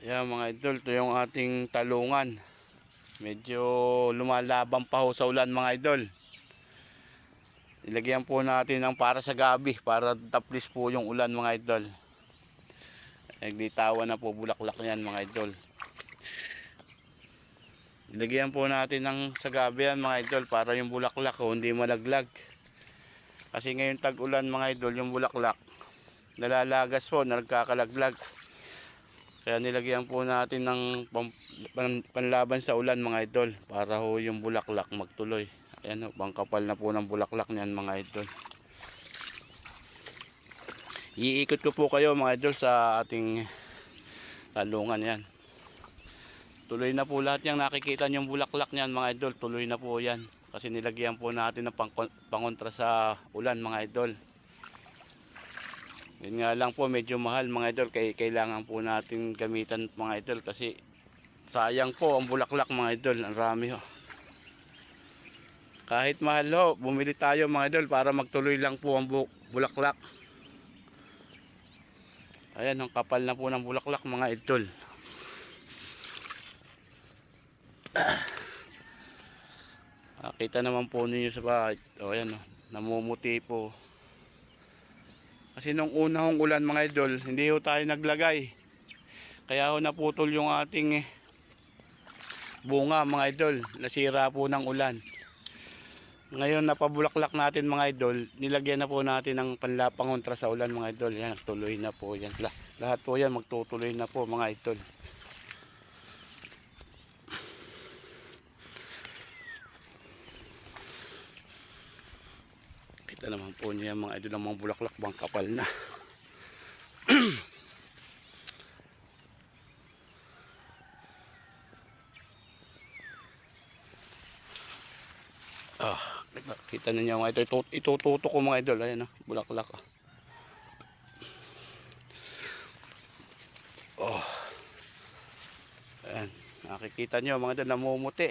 Yan mga idol, ito yung ating talungan. Medyo lumalaban pa ho sa ulan mga idol. Ilagyan po natin ng para sa gabi, para taplis po yung ulan mga idol. Naglitawan na po bulaklak yan mga idol. Ilagyan po natin ng sa gabi yan mga idol, para yung bulaklak ho, hindi malaglag. Kasi ngayon tag-ulan mga idol, yung bulaklak nalalagas po, nagkakalaglag. Kaya nilagyan po natin ng panlaban sa ulan mga idol, para ho yung bulaklak magtuloy. Ayan ho, pangkapal na po ng bulaklak niyan mga idol. Iikot ko po kayo mga idol sa ating talungan yan. Tuloy na po lahat yung nakikita yung bulaklak niyan mga idol, tuloy na po yan. Kasi nilagyan po natin ng pangontra sa ulan mga idol. Yun nga lang po, medyo mahal mga idol, kailangan po natin gamitan mga idol, kasi sayang po ang bulaklak mga idol, ang rami ho. Kahit mahal ho, bumili tayo mga idol para magtuloy lang po ang bulaklak. Ayan, ang kapal na po ng bulaklak mga idol. Kita naman po ninyo sa bahay. O ayan o, namumuti po. Kasi nung unang ulan mga idol, hindi ho tayo naglagay. Kaya ho naputol yung ating bunga mga idol. Nasira po ng ulan. Ngayon napabulaklak natin mga idol, nilagyan na po natin ng panlapangontra sa ulan mga idol. Yan, tuloy na po yan. Lahat po yan magtutuloy na po mga idol. Kita naman po niya mga idol, ng mga bulaklak bang kapal na. Kita niyo mga idol, itututo ko mga idol. Ayan bulaklak. Ayan, nakikita niyo mga idol, namumuti.